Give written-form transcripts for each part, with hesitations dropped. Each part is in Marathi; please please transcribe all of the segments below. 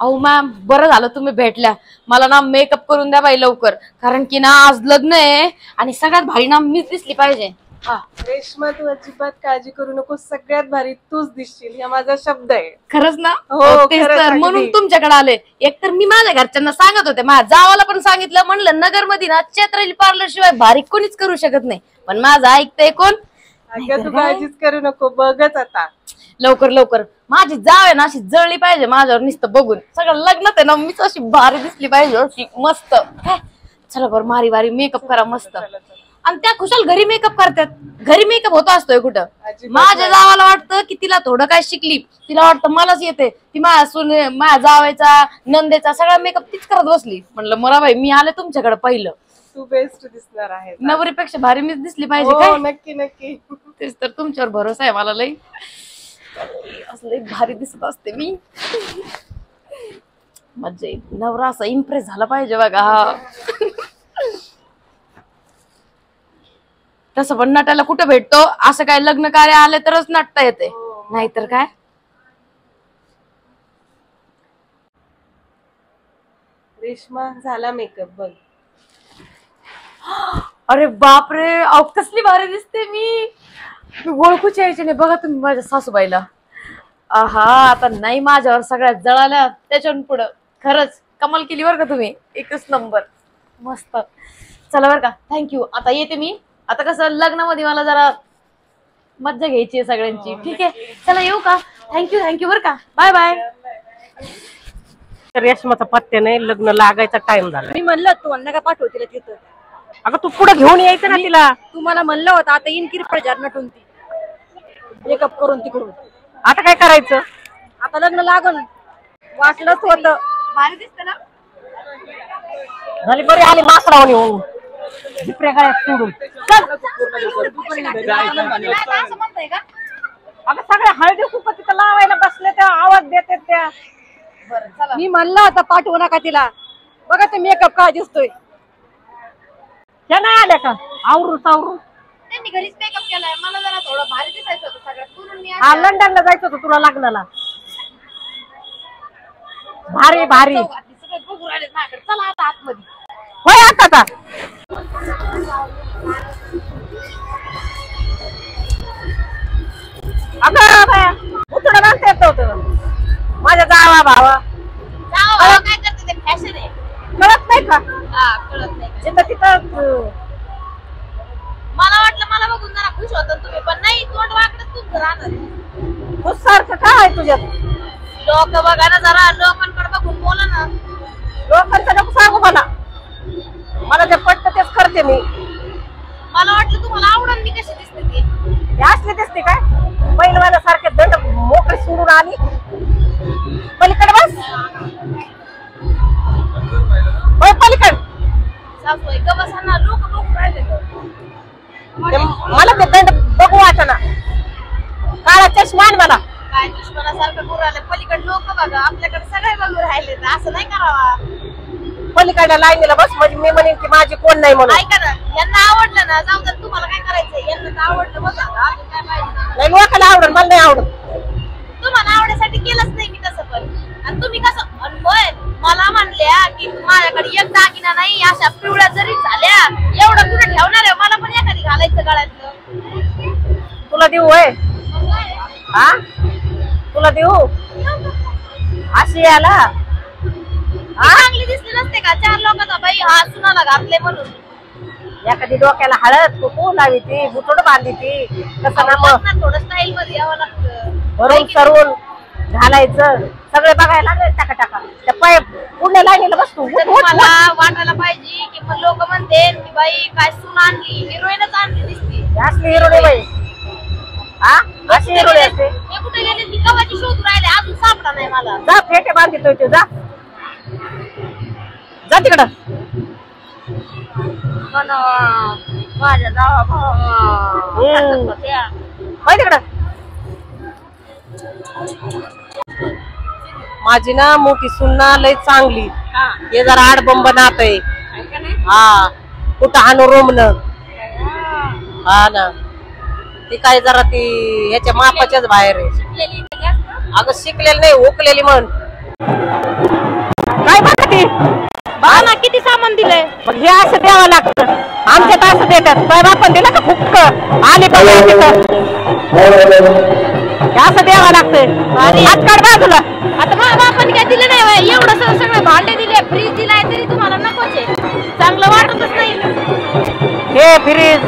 अहो मॅम बरं झालं तुम्ही भेटल्या. मला ना मेकअप करून द्या बाई लवकर, कारण की ना आज लग्न आहे आणि सगळ्यात भारी ना मीच दिसली पाहिजे. रेश्मा तू अजिबात काळजी करू नको, सगळ्यात भारी तूच दिसशील, हा माझा शब्द आहे. खरंच ना? हो तेच तर म्हणून तुमच्याकडे आले. एकतर मी माझ्या घरच्यांना सांगत होते, माझ्या जावाला पण सांगितलं, म्हणलं नगर मध्ये ना चैत्राली पार्लर शिवाय भारी कोणीच करू शकत नाही. पण माझं ऐकतंय कोण? तू काळजीच करू नको, बघच आता लवकर लवकर माझी जाव आहे ना अशी जळली पाहिजे माझ्यावर नुसतं बघून. सगळं लग्नात आहे ना मीच अशी भारी दिसली पाहिजे, अशी मस्त. चला बरं मारी वारी मेकअप करा मस्त. आणि त्या खुशाल घरी मेकअप करतात. घरी मेकअप होतो असतोय कुठं? माझ्या जावाला वाटतं की तिला थोडं काय शिकली, तिला वाटतं मलाच येते. ती माझ्या जावायचा नंदेचा सगळा मेकअप तीच करत बसली. म्हणलं मला बाई मी आले तुमच्याकडे पहिलं. तू बेस्ट दिसणार आहे, नवरीपेक्षा भारी मीच दिसली पाहिजे काय? नक्की नक्की. तेच तर तुमच्यावर भरोसा आहे मला लई. असं लई भारी दिसत असते मी. मज्जा येईल. नवरा असा इम्प्रेस झाला पाहिजे बघा. तसं पण नटायला कुठं भेटतो? असं काय लग्न कार्य आले तरच नटता येते, नाहीतर काय. रेश्मा झाला मेकअप बघ. अरे बापरे, अहो कसली भारी दिसते मी. ओळखूच यायची नाही बघा तुम्ही माझ्या सासूबाईला. आहा आता नाही माझ्यावर सगळ्यात जळाल्या त्याच्यावर पुढं. खरंच कमाल केली बरं का तुम्ही, एकच नंबर मस्त. चला बरं का, थँक्यू. आता येते मी. आता कसं लग्नामध्ये मला जरा मज्जा घ्यायची आहे सगळ्यांची. ठीक आहे चला येऊ का? थँक्यू बरं का, बाय बाय. रेशमाचा पत्त्या नाही, लग्न लागायचा टाइम झाला. मी म्हणलं तू नका पाठव तिला तिथं. अगं तू पुढे घेऊन यायचं ना तिला. तुम्हाला म्हणलं होतं आता इन किरपळजार नटून ती मेकअप करून तिकडून. आता काय करायचं? आता लग्न लागून वाटलंच होतं. भारी दिसते ना? झाली बरी आली मासरावणी होऊन झिपऱ्या गळ्यात सोडून. असं म्हणताय का? अगं सगळ्या हळदी कुंकू तिथं लावायला बसले त्या आवाज देते त्या. बरं चला. मी म्हणलं होतं पाठवू नका तिला. बघा ते मेकअप काय दिसतोय. त्या नाही आल्या का आवरून सावरून? त्यांनी घरीच मेकअप केलाय. मला जरा थोडं भारी दिसायचं होतं सगळ्यात म्हणून मी हा लंडनला जायचं होतं तुला लग्नाला. भारी भारी सगळं बघू राहिले माझ्याकडे. चला आता आतमध्ये. होय आता का? अगं बाया उतडं बांधता येत होतं माझ्या जावा भावा. काय करते ते फॅशन आहे. कळत नाही का? कळत नाही. जिथं तिथं मला वाटलं मला बघून जरा खुश होता तुम्ही, पण नाही तोंड वाकडच तुमचं राहणार. खुश सारखं काय आहे तुझ्यात? लोक बघा ना जरा, लोकांकडे बघून बोला ना. लोकांचं नको सांगू मला. मला जे पटतं तेच करते मी. मला वाटलं तुम्हाला आवडून मी कशी दिसते ती. हे असली दिसते काय? पहिलवाना सारखे दंड मोकळे सोडून आली. पलीकडे बस. होय पलीकड. सासूबाई का बसा ना, लोक बघून राहिले. मला ते दंड बघू वाटना. काळा चष्मा आण मला. काय दुश्मनासारखं करू राहिले. पलीकडे लोक बघा, आपल्याकडे सगळे बघून राहिले. असं नाही करावा. पलीकडल्या लाईनीला बस म्हणजे मी म्हणेन की माझी कोण नाही म्हणून. ऐका ना, यांना आवडलं ना जाऊ दे. तुम्हाला काय करायचंय? यांना तर आवडलं बघा, अजून काय पाहिजे? नाही लोकांना आवडत, मला नाही आवडत. तुम्हाला आवडण्यासाठी केलंच नाही मी तसं. पण आणि तुम्ही कसं होय मला म्हणल्या की माझ्याकडे एक दागिना नाही, अशा पिवळ्या जरी झाल्या एवढं कुठे ठेवणार आहे? मला पण एखादी घालायचं गळ्यातलं. तुला देऊ होय? हा तुला देऊ अशी याला. चांगली दिसली नसते का? चार लोकांचा बाई हा सुनाला घातले म्हणून. एखादी डोक्याला हळद कुकू लावी ती, बुटोड बांधी ती. कसं ना मग थोडं स्टाईल मध्ये यावं लागतं. भरून सरून घालायचं. सगळे बघायला लागले टाका टाका. त्या पाय पुढल्या लाईनीला बसतो. मला वाटायला पाहिजे की मग लोक म्हणते की बाई काय सून आणली, हिरोईनच आणली दिसते. असली हिरोणी बाई. हा अशी हिरोणी असते. हे कुठे गेले? ती कवाची शोध राहिले, अजून सापडा नाही मला. जा फेटे बांधितोय तू. जा जा तिकडं. माझ्या जावा तिकडं. माझी ना मोठी सुन्ना लय चांगली. हे जरा आडबंब नात आहे. हा कुठं हाणू रोमन. हा ना ती काय जरा ती ह्याच्या मापाच्याच बाहेर आहे. अगं शिकलेली नाही, हुकलेली म्हण. सामान दिलंय. मग हे असं द्यावं लागतं. आमच्यात असं देतात. तुझ्या बापान दिलं का फुक्क आली पाहिजे तिथं हे असं द्यावं लागतं. हात काढ बाजूला. आता माझ्या बापाने काय दिलं नाही होय. एवढं सगळं भांडे दिले, फ्रीज दिलाय, तरी तुम्हाला नकोच आहे. चांगलं वाटतच नाही. हे फ्रीज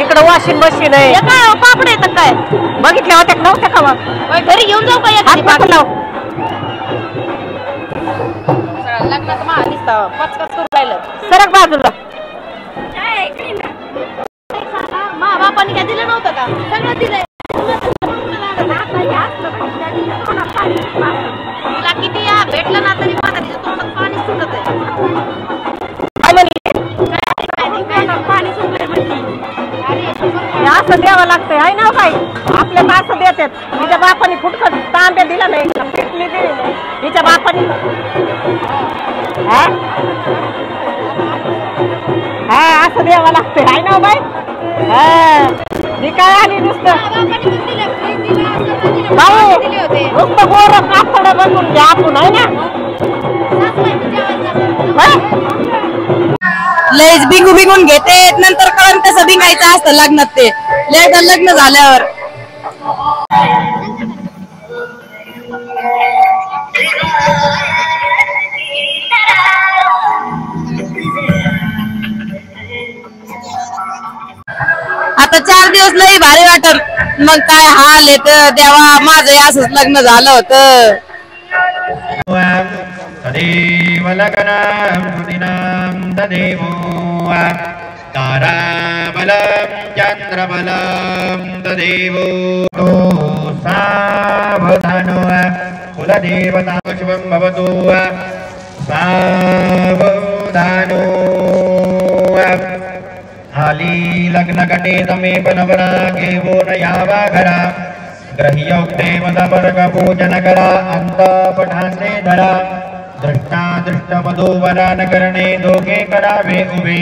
इकडं वॉशिंग मशीन आहे. हे काय पापड येतात काय? बघितल्या होत्या नव्हत्या का मग? होय, घरी घेऊन जाऊ का एखादी हात पापड? लाव. लग्नात मला नुसतं पचकच करून राहिलं. सरक बाजूला. मा बापाने काय दिलं नव्हतं का? सगळं दिलंय. तिला किती या भेटलं ना तरी माझ्या तिच्या तोंडात पाणी सुटत आहे. काय म्हणली? पाणी सुटलंय म्हणली. हे असं द्यावं लागतंय आहे ना बाई. आपल्याला असं देतात. तिच्या बापाने फुटकट तांब्या दिला नाही, पिटली दिली नाही तिच्या बापाने. हा असं द्यावं लागतंय आहे ना बाई. मी काय आली नुसतं नुसतं गोर कातड बघून घ्या आपण आहे ना. लयच बिंगू बिंगून घेते, नंतर कळण कसं बिंगायचं असतं लग्नात. ते एकदा लग्न झाल्यावर आता 4 दिवस लई भारी वाटत. मग काय हाल येत देवा, माझं असंच लग्न झालं होतं. तदेव लग्नं सुदिनं तदेवो ताराबलं चन्द्रबलं तदेवो सावधानो कुलदेवता शुभं भवतु सावधानो. हाली लग्नकटे तमे बनवरागे वो नयावा घरा ग्रह्योक्ते मदवर्ग पूजन करा अंत पठाने धरा दृष्टा दृष्ट वधूवरा न करणे दोघे करावे उभे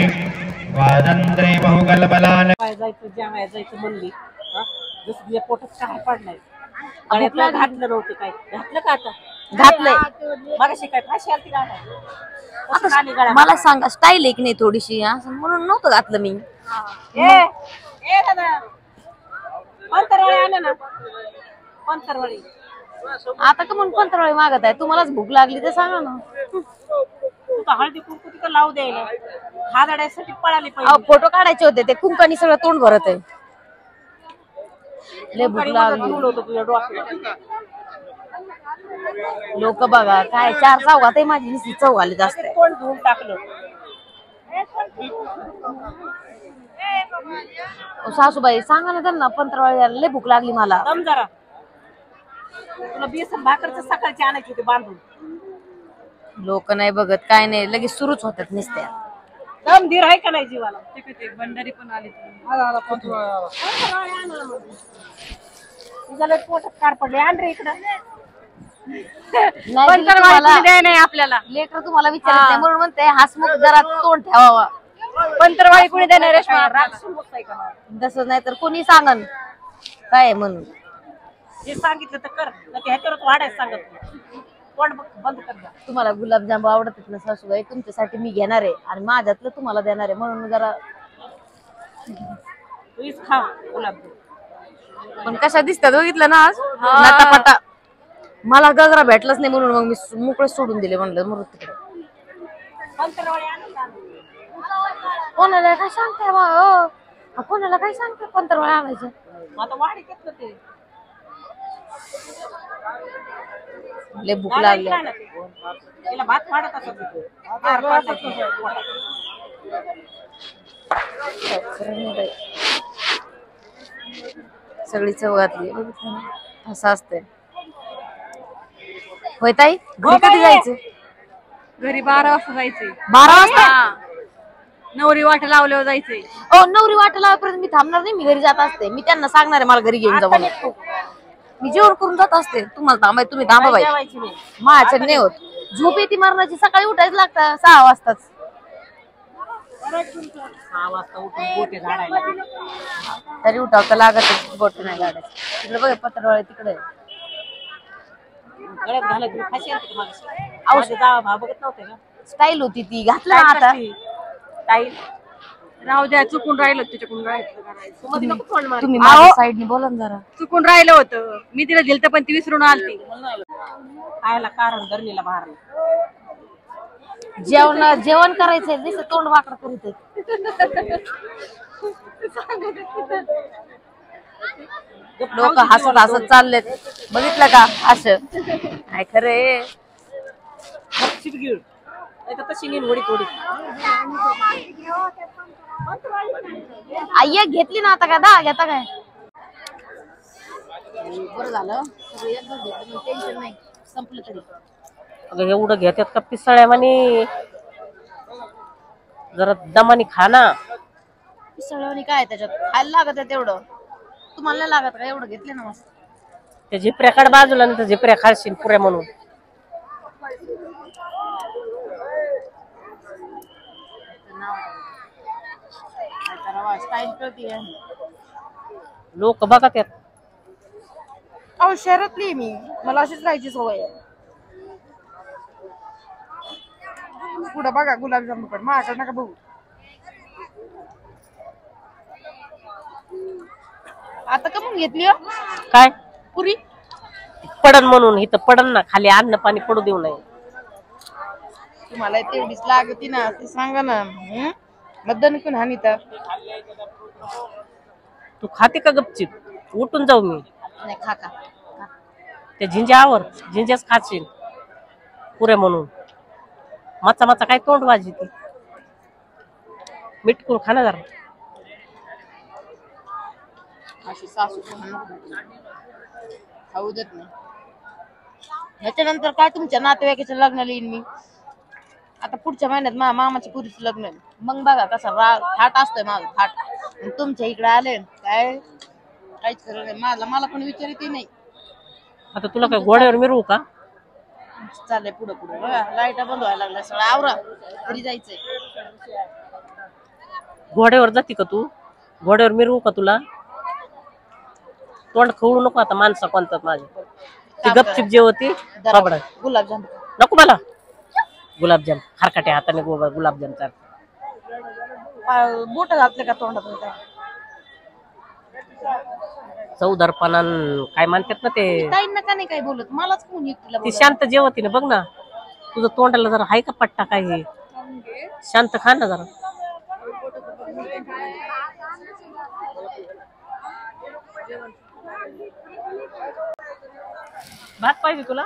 वादंत्रे बहुगल बलान. काय जायचं जेवाय जायचं म्हणली जसं तुझ्या पोटात काय पडलाय. गळ्यातलं घातलं नव्हतं काय घातलं का आता? घातलंय. मगाशी काय फाशी आलती का? आता मला सांगा, स्टाईल आहे की नाही थोडीशी, असं म्हणून नव्हतं घातलं मी. ए दादा पंतरवळी आलं ना. पंतरवळी आता का म्हणून पंतरवळी मागत आहे? तुम्हालाच भूक लागली तर सांगा ना. तू तर हळदी कुंकू तिथं लावू द्यायला हादड्यासाठी पळाली पाहिजे. फोटो काढायचे होते, ते कुंकानी सगळं तोंड भरत आहे. लय भूक लागली. होतं तुझ्या डोक्याला. लोक बघा काय 4 चौघात आहे, माझी नुसती चौघ आली जास्त आहे. कोण धुवून टाकलं. सासूबाई सांगा ना त्यांना, पंतरवाळी लय भूक लागली मला. दम जरा. तुला बेसन भाकरचं सकाळची आणायची होती बांधून. लोक नाही बघत काय नाही, लगेच सुरूच होतात नुसत्या. दम धीर आहे का नाही जीवाला? भंडारी पण आली. तुझ्या पोटात कार पडले. आण रे इकडं. नाही आपल्याला लेकर तुम्हाला विचारत नाही म्हणून म्हणते हसमुख जरा तोंड ठेवावा. पंतरवाळी कोणी देणार रेश्मा? तसं नाही तर कोणी सांगन काय म्हणून. जे सांगितलं तर कर, ह्याच्यावर वाढायचं सांगत कोण बंद कर. तुम्हाला गुलाबजाम आवडतात ना सासूबाई, तुमच्यासाठी मी घेणार आहे आणि माझ्यातलं तुम्हाला देणार आहे, म्हणून जरा. तूच खा गुलाबजाम. पण कशा दिसतात बघितलं ना आज नाटापाटा. मला गजरा भेटलाच नाही म्हणून मग मी मोकळे सोडून दिले. म्हणलं मग तिकडे कोणाला काय सांगताय बा? कोणाला काय सांगताय पंतरवाळी आणायचं? आता वाढ घेतलं ते. लय भूक लागली. तिला भात वाढत असत. सगळी चव घातली. असं असतंय. होय ताई, घरी कधी जायचं? घरी 12 वाजता जायचंय. 12 वाजता नवरी वाट लावल्यावर जायचंय. नवरी वाट लावापर्यंत मी थांबणार नाही. मी घरी जात असते. मी त्यांना सांगणार आहे मला घरी घेऊन जा म्हणून. मी जेवण करून जात असते. तुम्हाला थांबाय, तुम्ही थांबा बाई. माझ्याकडे नाही होत. झोप येते मरणाची. सकाळी उठायचं लागतं 6 वाजताच. 6 वाजता उठून गोटे झाडायला. तरी उठावं तर लागत गोटे नाही झाडायचं. तिकडे बघ पत्रवाळे तिकडे. गळ्यात घालत फाशी आलती मागं. औषध जावा भाव बघत नव्हते का? स्टाईल होती ती, घातलं ना आता. ताई राहू द्या, चुकून राहिलं त्याच्याकडून करायचं मध्ये नको फोन मार. तुम्ही माझ्या साईडने बोला ना जरा. चुकून राहिलं होतं, मी तिला दिलत पण ती विसरून आलती. खायला कारण धरणीला बाहेर जेवण करायचंय, नुसतं तोंड वाकडं करीत आहे. लोक हसत हसत चाललेत, बघितलं का असं काय खरे. तशी निवडी थोडी आई एक घेतली ना आता, काय दहा घेता काय. बरं झालं सगळं एकदाच घेतलं, टेन्शन नाही, संपलं तरी. अगं एवढं घेतात का पिसाळ्या म्हणे, जरा दमानी खा ना. पिसळवणी काय त्याच्यात, खायला लागत आहे तेवढं, तुम्हाला नाही लागत का एवढं घेतले ना मस्त. त्या झिपऱ्याकडे बाजूला नाही तर झिपऱ्या खाशील पुऱ्या म्हणून. स्टाईल कळती. लोक बघा त्यात. अहो शहरातली मी, मला अशीच राहायची सवय आहे. पुढं बघा गुलाबजाम पण माझ्याकडे नका बघू. आता का मग घेतली हो? काय पुरी पडन म्हणून, इथं पडन ना खाली, अन्न पाणी पडू देऊ नये. तुम्हाला तेवढीच लागती ना, ते सांगा ना. मतदान कोण हानी तर तू खाते का गपचिप, उठून जाऊ मी. नाही खा का. त्या झिंज्यावर झिंज्याच खाशील पुऱ्या म्हणून. माचा माचा काय तोंड वाजी ती, मिटकून खा ना जरा. अशी सासू खाऊ देत नाही. ह्याच्यानंतर काय तुमच्या नातेवाईकाच्या लग्नाला येईन मी. आता पुढच्या महिन्यात मामाच्या पुरीचं लग्न आहे, मग बघा कसा थाट असतोय माझा थाट. आणि तुमच्या इकडे आले काय काहीच खरं नाही. मला पण विचारते नाही. आता तुला काय घोड्यावर मिरवू का. चाललंय पुढं पुढं बघा, लाईटा बंद व्हायला लागल्या, सगळं आवरा घरी जायचंय. घोड्यावर जाते का तू, घोड्यावर मिरवू का तुला. तोंड खवळू नको आता माणसा कोणतात माझ्या. ती गपचिप जेवती बाबडा. गुलाबजाम नको मला गुलाबजाम, खारकाट्या हाताने गुलाबजाम चाल. बोट घातले का तोंडात. चौदारपणा काय म्हणतात ना ते. ताईंना का नाही काय बोलत, मलाच कोण एकटीला ती बोलत. शांत जेवती ना, बघ ना तुझं तोंडाला जरा हाय का पट्टा काय हे. शांत खा ना जरा. भात पाहिजे तुला.